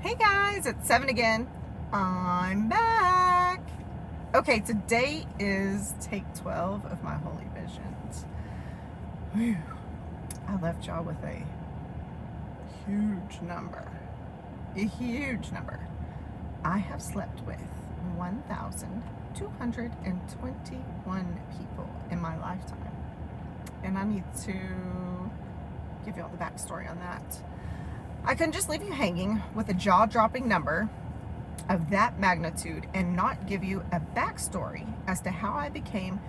Hey guys, it's 7 again. I'm back. Okay, today is take 12 of my Holy Visions. Whew. I left y'all with a huge number. A huge number. I have slept with 1,221 people in my lifetime. And I need to give y'all the backstory on that. I couldn't just leave you hanging with a jaw-dropping number of that magnitude and not give you a backstory as to how I became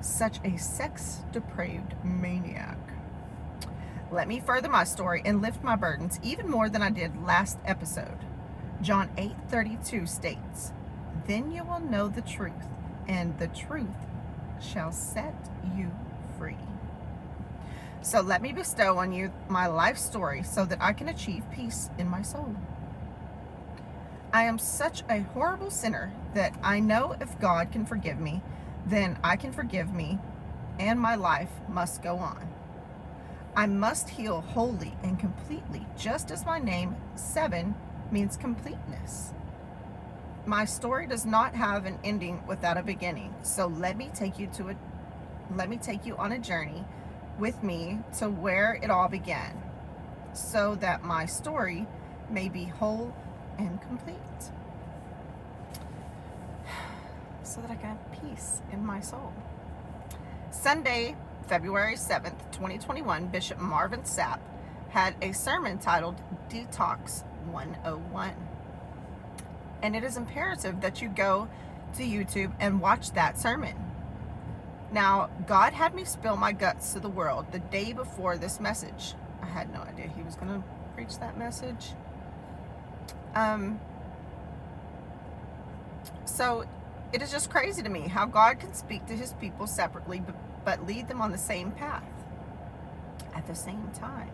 such a sex-depraved maniac. Let me further my story and lift my burdens even more than I did last episode. John 8:32 states, "Then you will know the truth, and the truth shall set you free." So let me bestow on you my life story so that I can achieve peace in my soul. I am such a horrible sinner that I know if God can forgive me, then I can forgive me, and my life must go on. I must heal wholly and completely, just as my name, 7, means completeness. My story does not have an ending without a beginning, so let me take you on a journey with me to where it all began, so that my story may be whole and complete, so that I can have peace in my soul. Sunday, February 7th, 2021, Bishop Marvin Sapp had a sermon titled Detox 101. And it is imperative that you go to YouTube and watch that sermon. Now, God had me spill my guts to the world the day before this message. I had no idea he was going to preach that message. So it is just crazy to me how God can speak to his people separately, but lead them on the same path at the same time.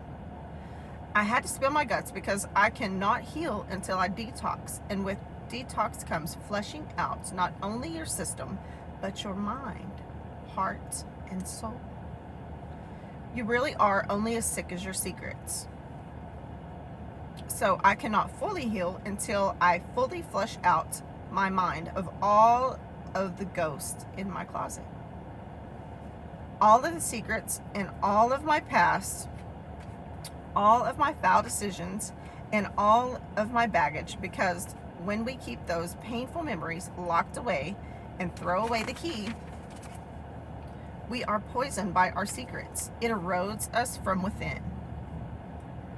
I had to spill my guts because I cannot heal until I detox. And with detox comes fleshing out not only your system, but your mind, heart, and soul. You really are only as sick as your secrets. So I cannot fully heal until I fully flush out my mind of all of the ghosts in my closet. All of the secrets and all of my past, all of my foul decisions, and all of my baggage, because when we keep those painful memories locked away and throw away the key, we are poisoned by our secrets. It erodes us from within.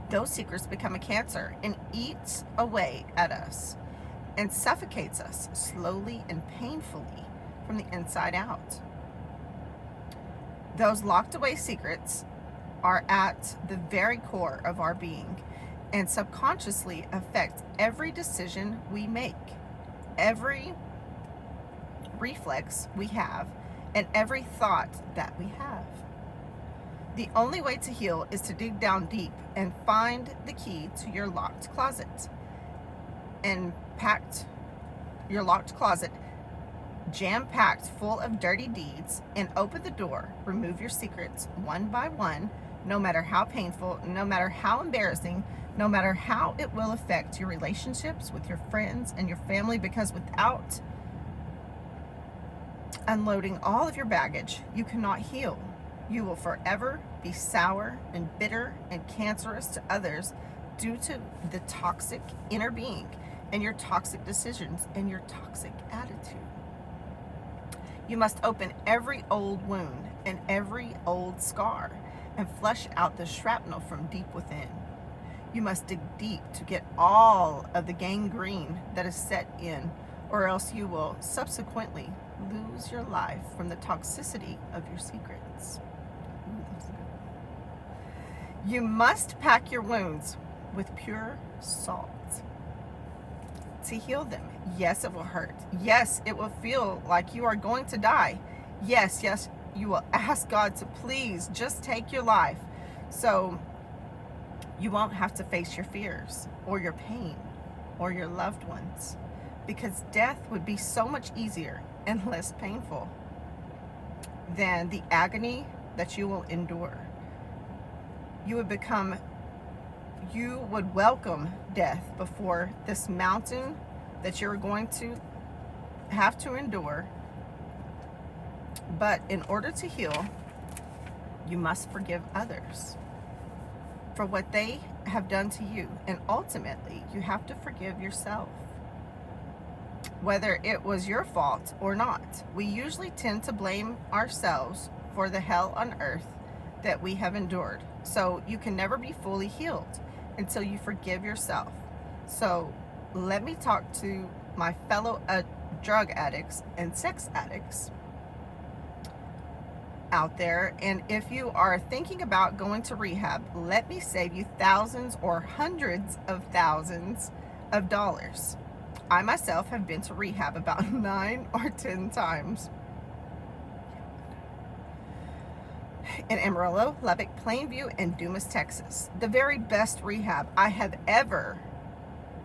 Those secrets become a cancer and eats away at us and suffocates us slowly and painfully from the inside out. Those locked away secrets are at the very core of our being and subconsciously affect every decision we make, every reflex we have, and every thought that we have. The only way to heal is to dig down deep and find the key to your locked closet. And your locked closet, jam-packed full of dirty deeds, and open the door. Remove your secrets one by one, no matter how painful, no matter how embarrassing, no matter how it will affect your relationships with your friends and your family, because without unloading all of your baggage, you cannot heal. You will forever be sour and bitter and cancerous to others due to the toxic inner being and your toxic decisions and your toxic attitude. You must open every old wound and every old scar and flush out the shrapnel from deep within. You must dig deep to get all of the gangrene that is set in, or else you will subsequently lose your life from the toxicity of your secrets. Ooh, that's good. You must pack your wounds with pure salt to heal them. Yes, it will hurt. Yes, it will feel like you are going to die. Yes, you will ask God to please just take your life, so you won't have to face your fears or your pain or your loved ones, because death would be so much easier and less painful than the agony that you will endure. You would become you would welcome death before this mountain that you're going to have to endure. But in order to heal, you must forgive others for what they have done to you. And ultimately, you have to forgive yourself, whether it was your fault or not. We usually tend to blame ourselves for the hell on earth that we have endured. So you can never be fully healed until you forgive yourself. So let me talk to my fellow drug addicts and sex addicts out there. And if you are thinking about going to rehab, let me save you thousands or hundreds of thousands of dollars. I myself have been to rehab about 9 or 10 times. In Amarillo, Lubbock, Plainview, and Dumas, Texas. The very best rehab I have ever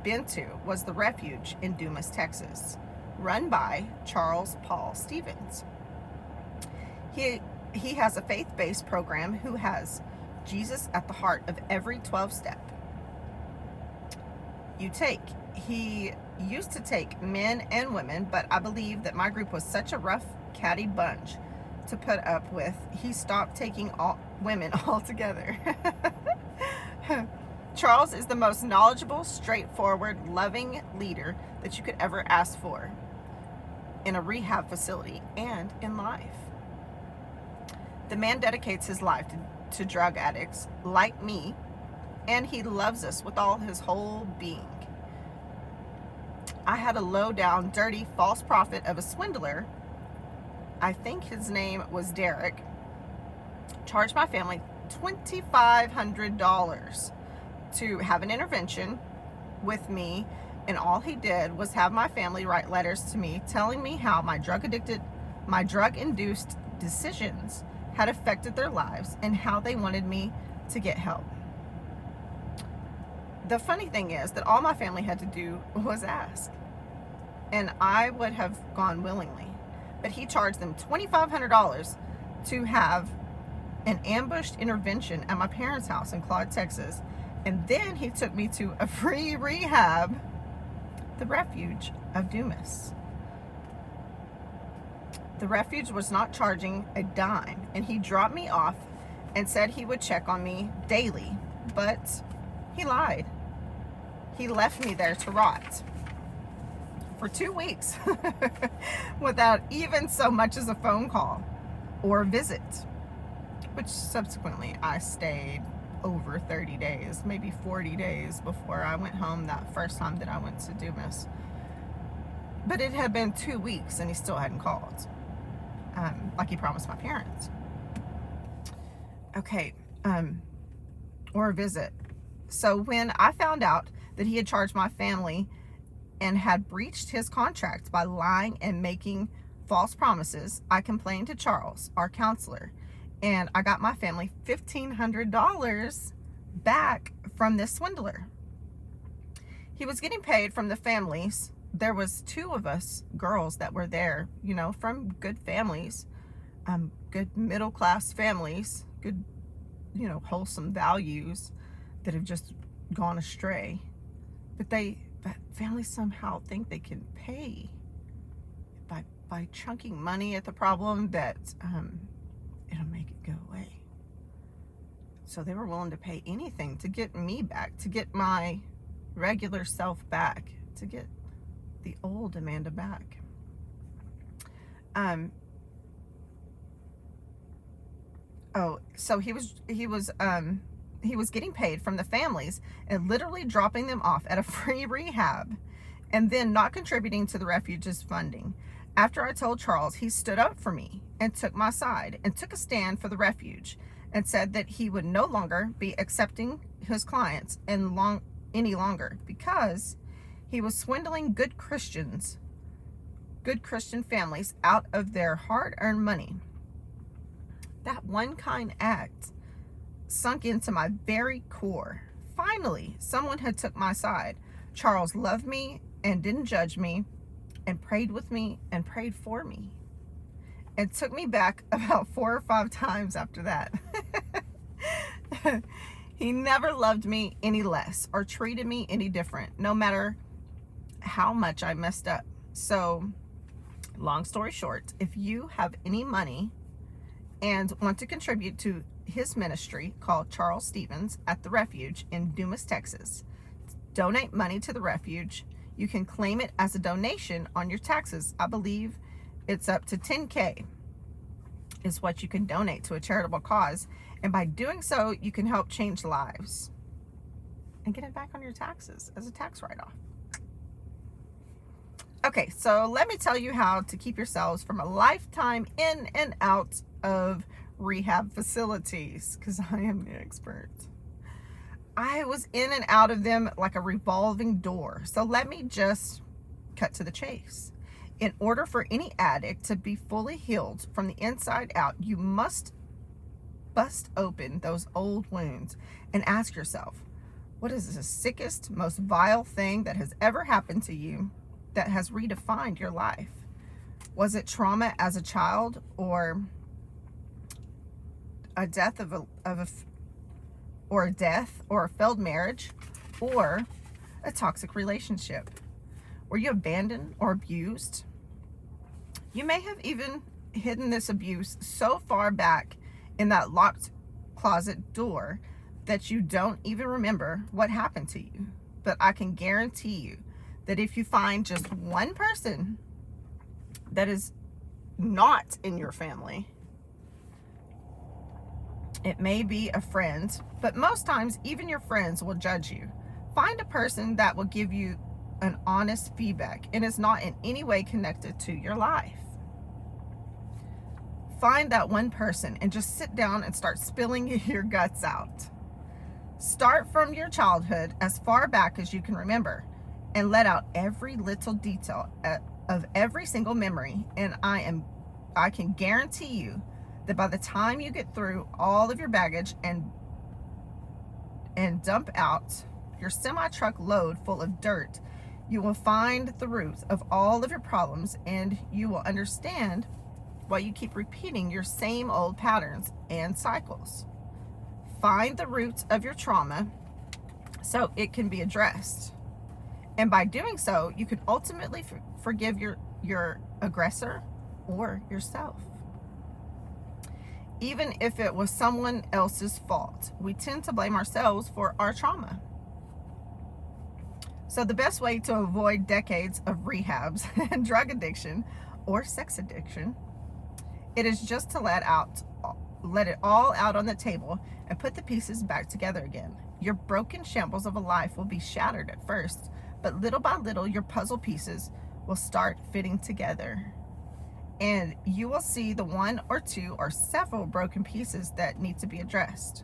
been to was the Refuge in Dumas, Texas, run by Charles Paul Stevens. He has a faith-based program who has Jesus at the heart of every 12-step you take. He used to take men and women, but I believe that my group was such a rough, catty bunch to put up with, he stopped taking all women altogether. Charles is the most knowledgeable, straightforward, loving leader that you could ever ask for in a rehab facility and in life. The man dedicates his life to drug addicts like me, and he loves us with all his whole being. I had a low-down, dirty, false prophet of a swindler, I think his name was Derek, charged my family $2,500 to have an intervention with me, and all he did was have my family write letters to me telling me how my drug-induced decisions had affected their lives and how they wanted me to get help. The funny thing is that all my family had to do was ask, and I would have gone willingly. But he charged them $2,500 to have an ambushed intervention at my parents' house in Claude, Texas. And then he took me to a free rehab, the Refuge of Dumas. The Refuge was not charging a dime, and he dropped me off and said he would check on me daily, but he lied. He left me there to rot for 2 weeks without even so much as a phone call or a visit, which subsequently I stayed over 30 days, maybe 40 days before I went home that first time that I went to Dumas. But it had been 2 weeks and he still hadn't called, like he promised my parents. Okay, or a visit. So when I found out that he had charged my family and had breached his contract by lying and making false promises, I complained to Charles, our counselor, and I got my family $1,500 back from this swindler. He was getting paid from the families. There was 2 of us girls that were there, you know, from good families, good middle-class families, good, you know, wholesome values that have just gone astray. But families somehow think they can pay by chunking money at the problem that it'll make it go away. So they were willing to pay anything to get me back, to get my regular self back, to get the old Amanda back. So he was getting paid from the families and literally dropping them off at a free rehab and then not contributing to the Refuge's funding. After I told Charles, he stood up for me and took my side and took a stand for the Refuge and said that he would no longer be accepting his clients any longer because he was swindling good Christian families out of their hard-earned money. That one kind act sunk into my very core. Finally, someone had took my side. Charles loved me and didn't judge me and prayed with me and prayed for me and took me back about 4 or 5 times after that. He never loved me any less or treated me any different, no matter how much I messed up. So, long story short, if you have any money and want to contribute to his ministry called Charles Stevens at the Refuge in Dumas, Texas, donate money to the Refuge. You can claim it as a donation on your taxes. I believe it's up to $10K is what you can donate to a charitable cause. And by doing so, you can help change lives and get it back on your taxes as a tax write-off. Okay, so let me tell you how to keep yourselves from a lifetime in and out of rehab facilities, because I am the expert. I was in and out of them like a revolving door. So let me just cut to the chase. In order for any addict to be fully healed from the inside out, you must bust open those old wounds and ask yourself, what is the sickest, most vile thing that has ever happened to you that has redefined your life? Was it trauma as a child, or a death or a failed marriage, or a toxic relationship? Were you abandoned or abused? You may have even hidden this abuse so far back in that locked closet door that you don't even remember what happened to you. But I can guarantee you that if you find just one person that is not in your family, it may be a friend, but most times even your friends will judge you. Find a person that will give you an honest feedback and is not in any way connected to your life. Find that one person and just sit down and start spilling your guts out. Start from your childhood as far back as you can remember and let out every little detail of every single memory. And I can guarantee you that by the time you get through all of your baggage and dump out your semi-truck load full of dirt, you will find the roots of all of your problems, and you will understand why you keep repeating your same old patterns and cycles. Find the roots of your trauma so it can be addressed. And by doing so, you can ultimately forgive your aggressor or yourself. Even if it was someone else's fault, we tend to blame ourselves for our trauma. So the best way to avoid decades of rehabs and drug addiction or sex addiction, it is just to let it all out on the table and put the pieces back together again. Your broken shambles of a life will be shattered at first, but little by little, your puzzle pieces will start fitting together. And you will see the one or two or several broken pieces that need to be addressed.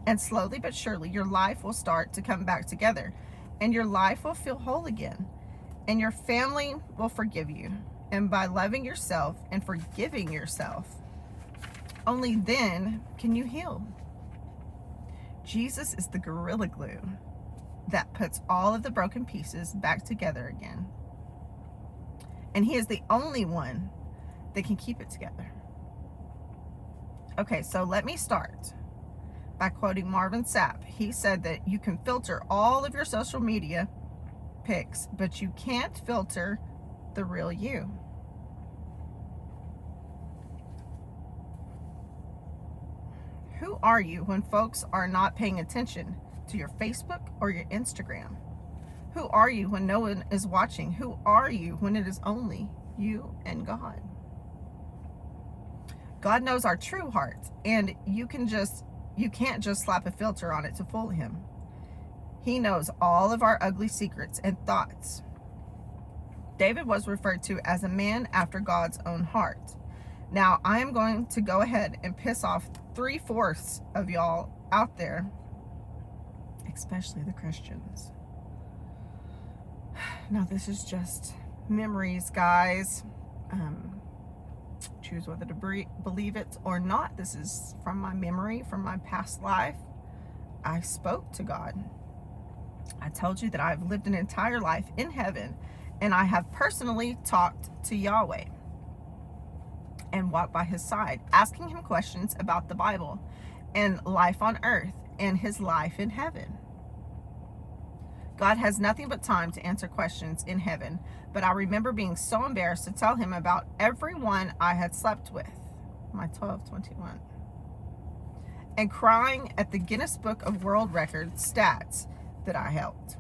And slowly but surely, your life will start to come back together, and your life will feel whole again, and your family will forgive you. And by loving yourself and forgiving yourself, only then can you heal. Jesus is the Gorilla Glue that puts all of the broken pieces back together again. And he is the only one that can keep it together. Okay, so let me start by quoting Marvin Sapp. He said that you can filter all of your social media pics, but you can't filter the real you. Who are you when folks are not paying attention to your Facebook or your Instagram? Who are you when no one is watching? Who are you when it is only you and God? God knows our true heart, and you can't just slap a filter on it to fool him. He knows all of our ugly secrets and thoughts. David was referred to as a man after God's own heart. Now, I am going to go ahead and piss off 3/4 of y'all out there, especially the Christians. Now, this is just memories, guys. Choose whether to believe it or not. This is from my memory, from my past life. I spoke to God. I told you that I've lived an entire life in heaven, and I have personally talked to Yahweh and walked by his side, asking him questions about the Bible and life on earth. and his life in heaven. God has nothing but time to answer questions in heaven, but I remember being so embarrassed to tell him about everyone I had slept with, my 1221, and crying at the Guinness Book of World Records stats that I held.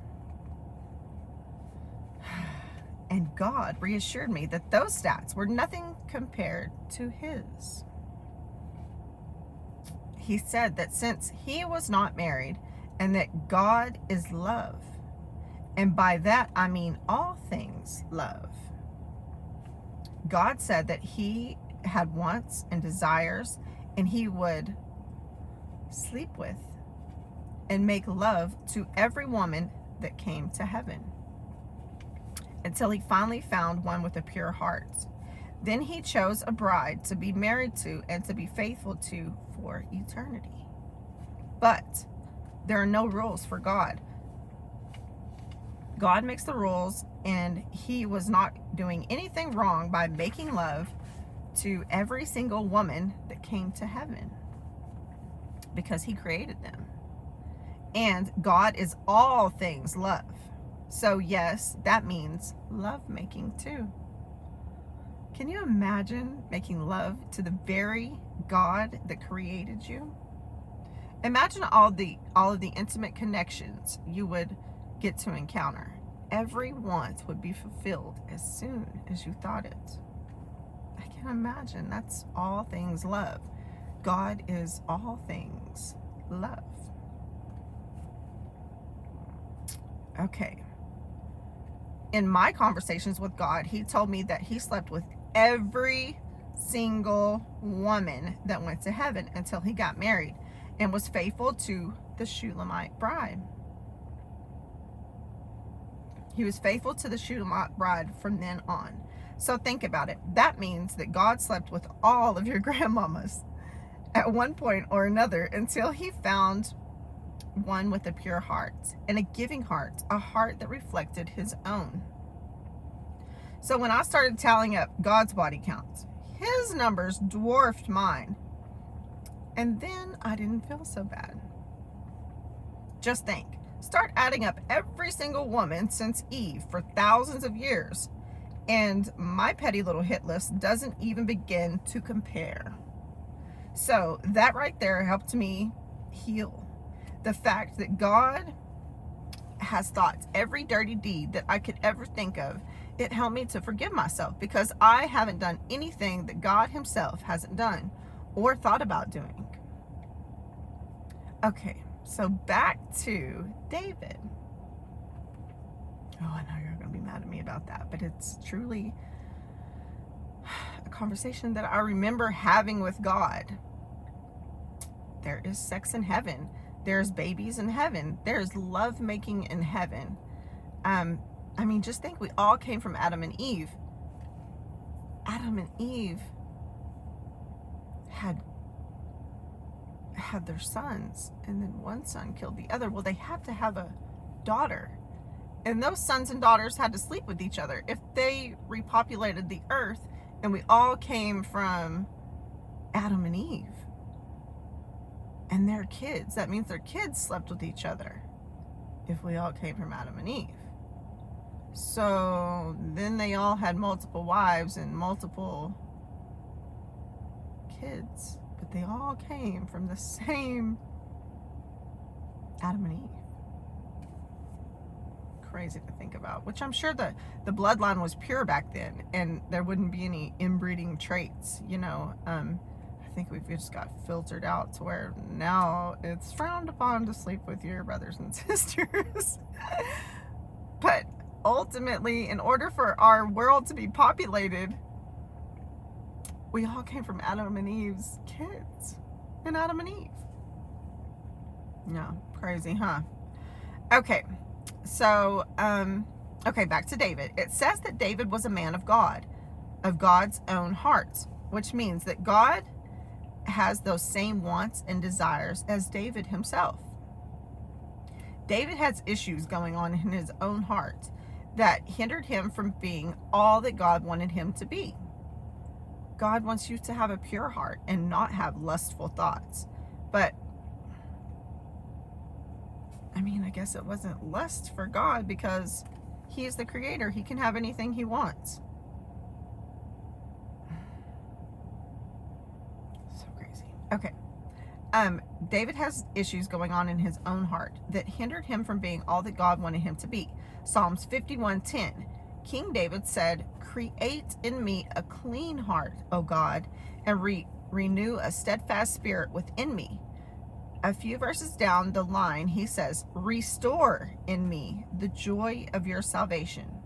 And God reassured me that those stats were nothing compared to his. He said that since he was not married and that God is love, and by that I mean all things love. God said that he had wants and desires, and he would sleep with and make love to every woman that came to heaven, until he finally found one with a pure heart. Then he chose a bride to be married to and to be faithful to for eternity. But there are no rules for God. God makes the rules, and he was not doing anything wrong by making love to every single woman that came to heaven, because he created them. And God is all things love. So yes, that means love making too. Can you imagine making love to the very God that created you? Imagine all of the intimate connections you would get to encounter. Every want would be fulfilled as soon as you thought it. I can imagine. That's all things love. God is all things love. Okay. In my conversations with God, he told me that he slept with every single woman that went to heaven until he got married and was faithful to the Shulamite bride. He was faithful to the Shulamite bride from then on. So think about it. That means that God slept with all of your grandmamas at one point or another until he found one with a pure heart and a giving heart, a heart that reflected his own. So when I started tallying up God's body counts, his numbers dwarfed mine. And then I didn't feel so bad. Just think. Start adding up every single woman since Eve for thousands of years, and my petty little hit list doesn't even begin to compare. So that right there helped me heal. The fact that God has thought every dirty deed that I could ever think of, it helped me to forgive myself, because I haven't done anything that God himself hasn't done or thought about doing. Okay, so back to David. Oh, I know you're going to be mad at me about that, but it's truly a conversation that I remember having with God. There is sex in heaven. There's babies in heaven. There's love making in heaven. I mean, just think, we all came from Adam and Eve. Adam and Eve had their sons, and then one son killed the other. Well, they had to have a daughter, and those sons and daughters had to sleep with each other if they repopulated the earth. And we all came from Adam and Eve and their kids. That means their kids slept with each other if we all came from Adam and Eve. So then they all had multiple wives and multiple kids, but they all came from the same Adam and Eve. Crazy to think about, which I'm sure the bloodline was pure back then, and there wouldn't be any inbreeding traits, you know. I think we've just got filtered out to where now it's frowned upon to sleep with your brothers and sisters. But ultimately, in order for our world to be populated, we all came from Adam and Eve's kids and Adam and Eve. No, crazy, huh? Okay, so, okay, back to David. It says that David was a man of God, of God's own heart, which means that God has those same wants and desires as David himself. David has issues going on in his own heart that hindered him from being all that God wanted him to be. God wants you to have a pure heart and not have lustful thoughts. But I mean, I guess it wasn't lust for God because he is the creator. He can have anything he wants. So crazy. Okay. David has issues going on in his own heart that hindered him from being all that God wanted him to be. Psalms 51:10. King David said, "Create in me a clean heart, O God, and renew a steadfast spirit within me." A few verses down the line, he says, "Restore in me the joy of your salvation."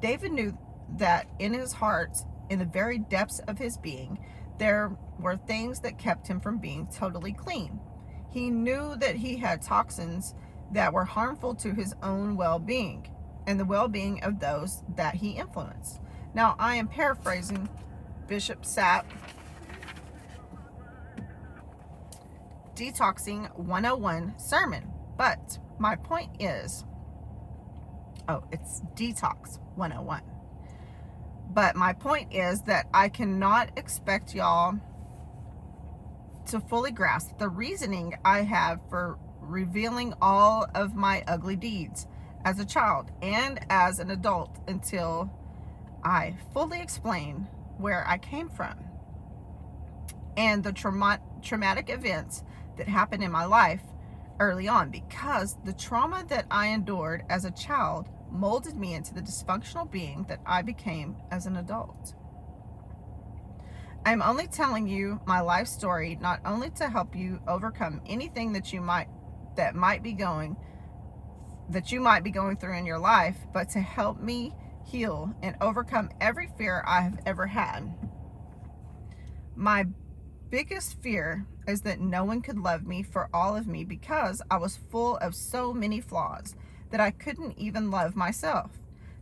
David knew that in his heart, in the very depths of his being, there were things that kept him from being totally clean. He knew that he had toxins that were harmful to his own well-being and the well-being of those that he influenced. Now, I am paraphrasing Bishop Sapp Detoxing 101 sermon, but my point is, it's Detox 101. But my point is that I cannot expect y'all to fully grasp the reasoning I have for revealing all of my ugly deeds as a child and as an adult until I fully explain where I came from and the traumatic events that happened in my life early on, because the trauma that I endured as a child molded me into the dysfunctional being that I became as an adult. I'm only telling you my life story not only to help you overcome anything that you might be going through in your life, but to help me heal and overcome every fear I have ever had. My biggest fear is that no one could love me for all of me because I was full of so many flaws that I couldn't even love myself.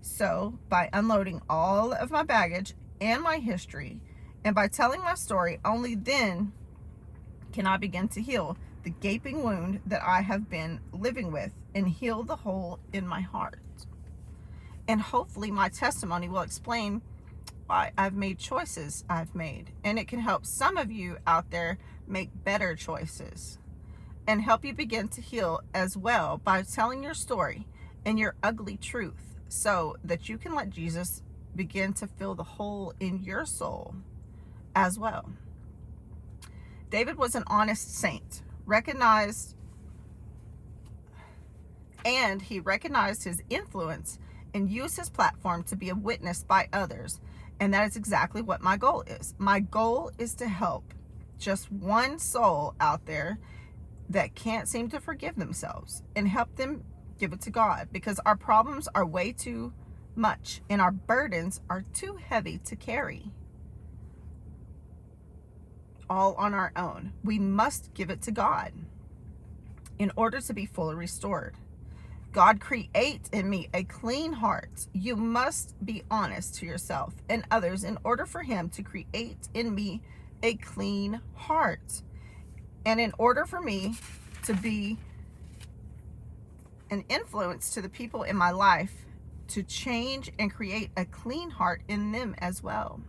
So by unloading all of my baggage and my history, and by telling my story, only then can I begin to heal the gaping wound that I have been living with and heal the hole in my heart. And hopefully my testimony will explain why I've made choices I've made, and it can help some of you out there make better choices and help you begin to heal as well by telling your story and your ugly truth so that you can let Jesus begin to fill the hole in your soul as well. David was an honest saint, he recognized his influence and used his platform to be a witness by others. And that is exactly what my goal is. My goal is to help just one soul out there that can't seem to forgive themselves and help them give it to God, because our problems are way too much and our burdens are too heavy to carry all on our own. We must give it to God in order to be fully restored. God, create in me a clean heart. You must be honest to yourself and others in order for him to create in me a clean heart. And in order for me to be an influence to the people in my life, to change and create a clean heart in them as well,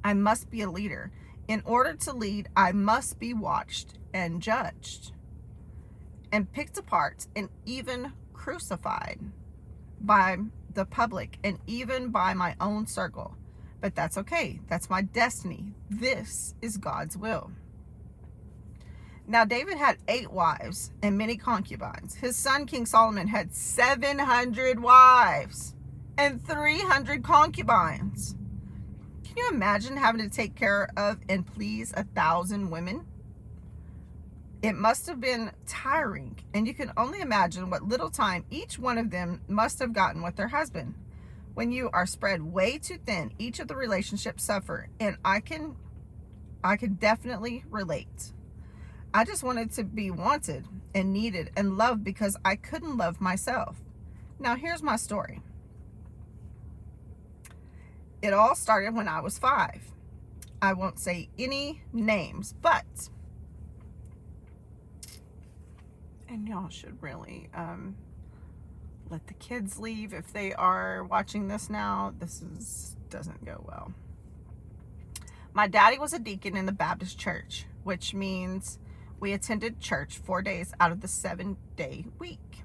I must be a leader. In order to lead, I must be watched and judged and picked apart and even crucified by the public and even by my own circle. But that's okay. That's my destiny. This is God's will. Now, David had 8 wives and many concubines. His son, King Solomon, had 700 wives and 300 concubines. Can you imagine having to take care of and please 1,000 women? It must have been tiring, and you can only imagine what little time each one of them must have gotten with their husband. When you are spread way too thin, each of the relationships suffer, and I can definitely relate. I just wanted to be wanted and needed and loved because I couldn't love myself. Now, here's my story. It all started when I was 5. I won't say any names, but and y'all should really let the kids leave if they are watching this now. Doesn't go well. My daddy was a deacon in the Baptist church, which means We attended church 4 days out of the 7-day week.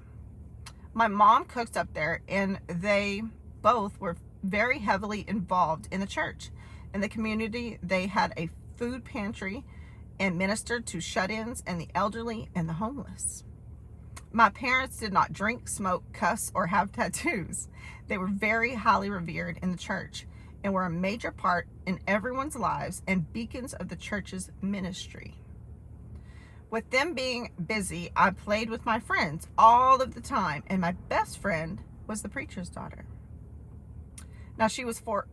My mom cooked up there, and they both were very heavily involved in the church. In the community, they had a food pantry and ministered to shut-ins and the elderly and the homeless. My parents did not drink, smoke, cuss, or have tattoos. They were very highly revered in the church and were a major part in everyone's lives and beacons of the church's ministry. With them being busy, I played with my friends all of the time, and my best friend was the preacher's daughter. Now she was 4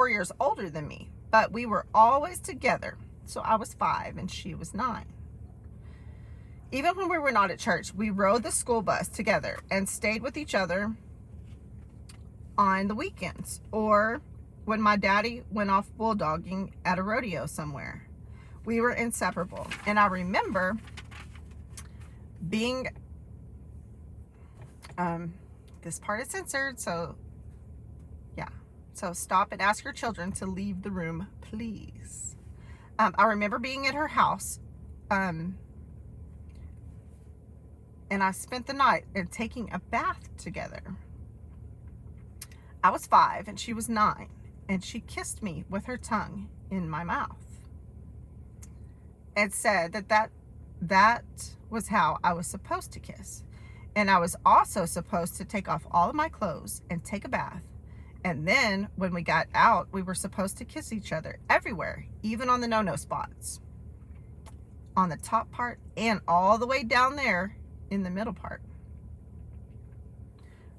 years older than me, but we were always together. So I was 5 and she was 9. Even when we were not at church, we rode the school bus together and stayed with each other on the weekends, or when my daddy went off bulldogging at a rodeo somewhere. We were inseparable. And I remember being, this part is censored, so yeah. So stop and ask your children to leave the room, please. I remember being at her house, and I spent the night and taking a bath together. I was 5 and she was 9, and she kissed me with her tongue in my mouth and said that was how I was supposed to kiss. And I was also supposed to take off all of my clothes and take a bath. And then when we got out, we were supposed to kiss each other everywhere, even on the no-no spots, on the top part and all the way down there in the middle part.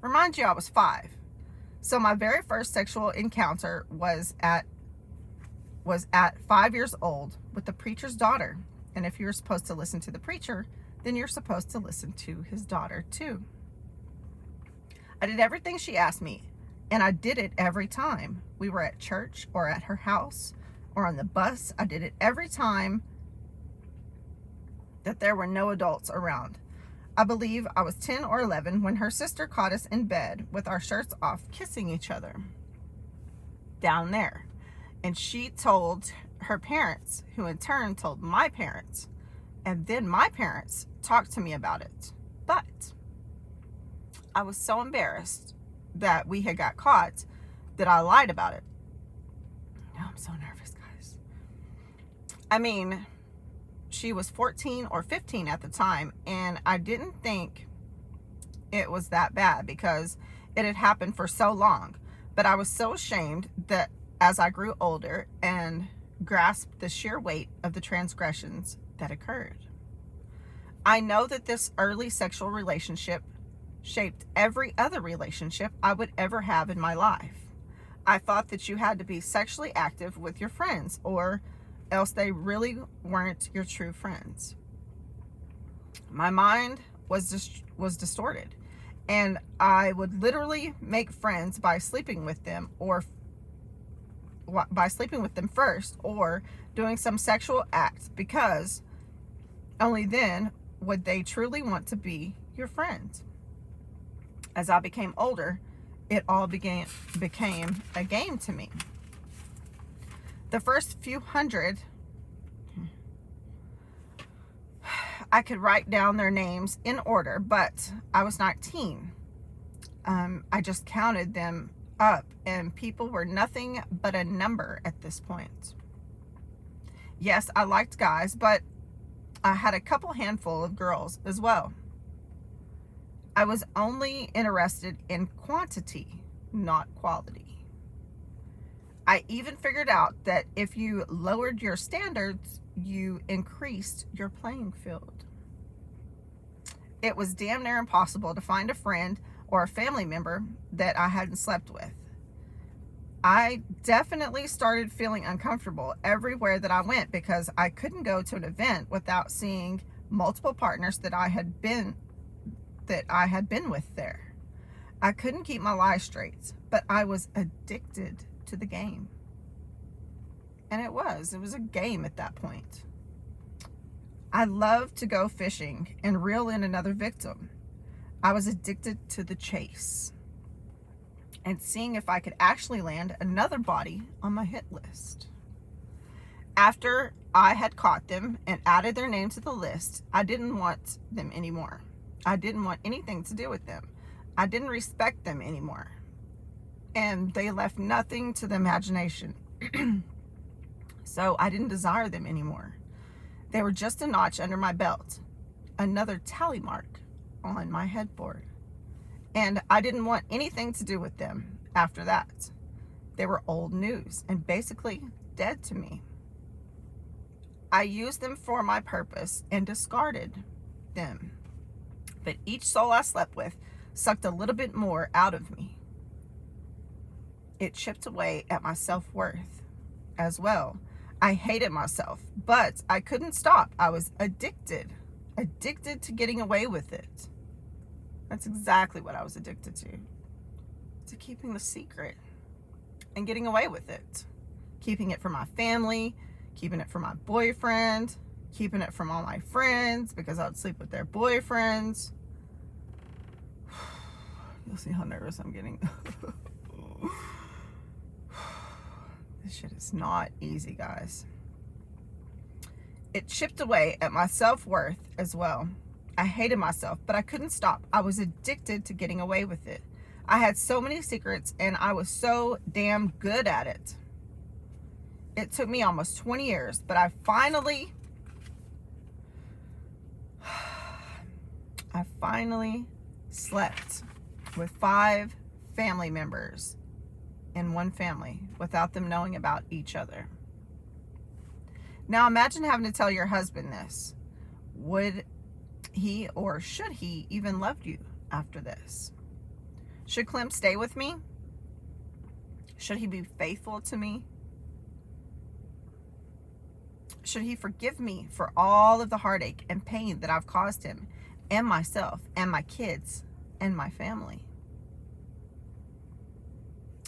Remind you, I was 5. So my very first sexual encounter was at 5 years old with the preacher's daughter. And if you're supposed to listen to the preacher, then you're supposed to listen to his daughter too. I did everything she asked me, and I did it every time. We were at church or at her house or on the bus. I did it every time that there were no adults around. I believe I was 10 or 11 when her sister caught us in bed with our shirts off, kissing each other down there. And she told her parents, who in turn told my parents. And then my parents talked to me about it. But I was so embarrassed that we had got caught that I lied about it. Now I'm so nervous, guys. I mean, she was 14 or 15 at the time, and I didn't think it was that bad because it had happened for so long. But I was so ashamed that as I grew older and grasped the sheer weight of the transgressions that occurred. I know that this early sexual relationship shaped every other relationship I would ever have in my life. I thought that you had to be sexually active with your friends, or else they really weren't your true friends. My mind was distorted, and I would literally make friends by sleeping with them, or by sleeping with them first, or doing some sexual act, because only then would they truly want to be your friend. As I became older, it all became a game to me. The first few hundred, I could write down their names in order, but I was 19. I just counted them up, and people were nothing but a number at this point. Yes, I liked guys, but I had a couple handful of girls as well. I was only interested in quantity, not quality. I even figured out that if you lowered your standards, you increased your playing field. It was damn near impossible to find a friend or a family member that I hadn't slept with. I definitely started feeling uncomfortable everywhere that I went because I couldn't go to an event without seeing multiple partners that I had been with there. I couldn't keep my life straight, but I was addicted to the game. And it was a game at that point. I loved to go fishing and reel in another victim. I was addicted to the chase. and seeing if I could actually land another body on my hit list. After I had caught them and added their name to the list, I didn't want them anymore. I didn't want anything to do with them. I didn't respect them anymore. And they left nothing to the imagination. So I didn't desire them anymore. They were just a notch under my belt, another tally mark on my headboard. And I didn't want anything to do with them after that. They were old news and basically dead to me. I used them for my purpose and discarded them. But each soul I slept with sucked a little bit more out of me. It chipped away at my self-worth as well. I hated myself, but I couldn't stop. I was addicted to getting away with it. That's exactly what I was addicted to keeping the secret and getting away with it. Keeping it from my family, keeping it from my boyfriend, keeping it from all my friends because I would sleep with their boyfriends. You'll see how nervous I'm getting. This shit is not easy, guys. It chipped away at my self-worth as well. I hated myself, but I couldn't stop. I was addicted to getting away with it. I had so many secrets and I was so damn good at it. It took me almost 20 years, but I finally slept with 5 family members in one family without them knowing about each other. Now imagine having to tell your husband this. Would he or should he even love you after this? Should Clem stay with me? Should he be faithful to me? Should he forgive me for all of the heartache and pain that I've caused him and myself and my kids and my family?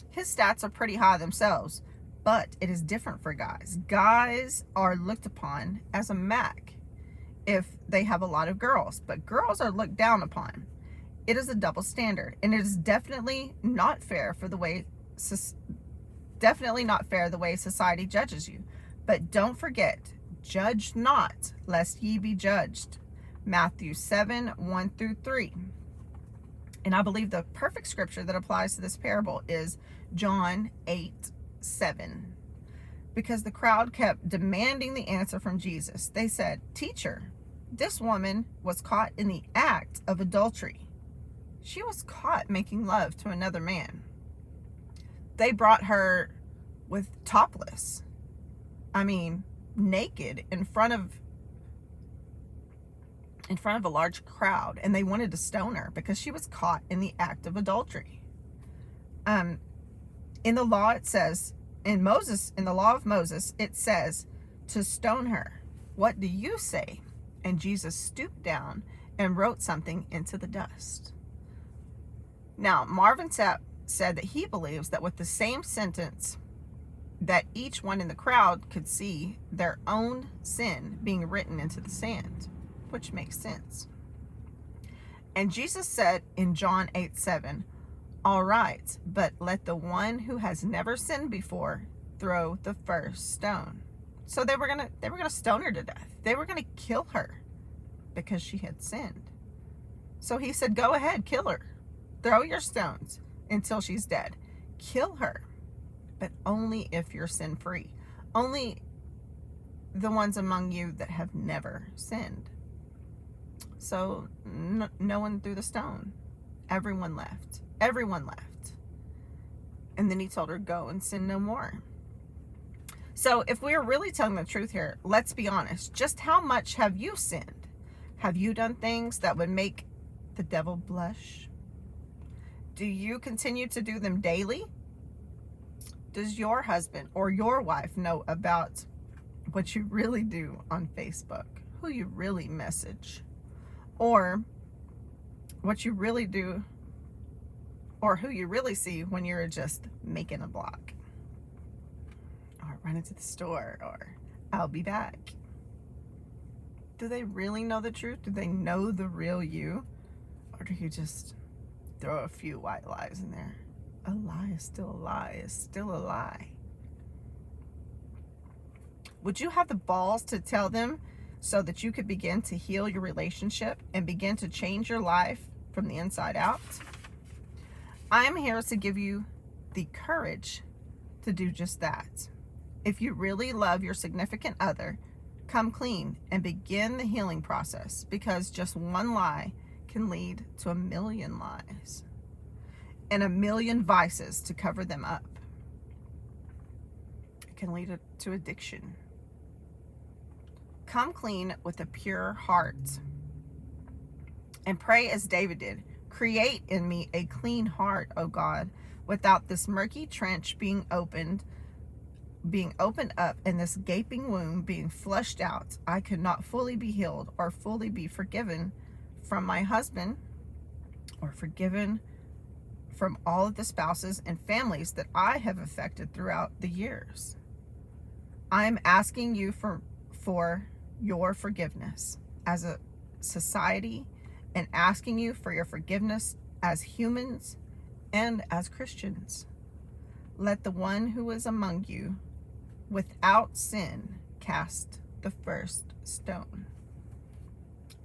His stats are pretty high themselves, but it is different for guys. Guys are looked upon as a Mac if they have a lot of girls, but girls are looked down upon. It is a double standard, and it is definitely not fair the way society judges you. But don't forget, judge not, lest ye be judged. Matthew 7:1-3. And I believe the perfect scripture that applies to this parable is John 8:7. Because the crowd kept demanding the answer from Jesus. They said, "Teacher, this woman was caught in the act of adultery." She was caught making love to another man. They brought her with topless. Naked in front of a large crowd, and they wanted to stone her because she was caught in the act of adultery. In the law it says, in the law of Moses, it says to stone her. What do you say? And Jesus stooped down and wrote something into the dust. Now, Marvin Sapp said that he believes that with the same sentence, that each one in the crowd could see their own sin being written into the sand, which makes sense. And Jesus said in John 8:7, "All right, but let the one who has never sinned before throw the first stone." So they were gonna stone her to death. They were gonna kill her because she had sinned. So he said, "Go ahead, kill her. Throw your stones until she's dead. Kill her. But only if you're sin-free. Only the ones among you that have never sinned." So no one threw the stone. Everyone left. And then he told her, "Go and sin no more." So if we're really telling the truth here, let's be honest. Just how much have you sinned? Have you done things that would make the devil blush? Do you continue to do them daily? Does your husband or your wife know about what you really do on Facebook? Who you really message? Or what you really do, or who you really see when you're just making a blog? Or running to the store, or I'll be back. Do they really know the truth? Do they know the real you? Or do you just throw a few white lies in there? A lie is still a lie is still a lie. Would you have the balls to tell them so that you could begin to heal your relationship and begin to change your life from the inside out? I am here to give you the courage to do just that. If you really love your significant other, come clean and begin the healing process, because just one lie can lead to a million lies and a million vices to cover them up. It can lead to addiction. Come clean with a pure heart and pray as David did. Create in me a clean heart, O God, without this murky trench being opened up, and this gaping wound being flushed out. I could not fully be healed or fully be forgiven from my husband, or forgiven from all of the spouses and families that I have affected throughout the years. I am asking you for your forgiveness as a society, and asking you for your forgiveness as humans and as Christians. Let the one who is among you without sin cast the first stone.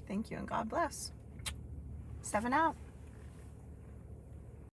Thank you and God bless. 7 out.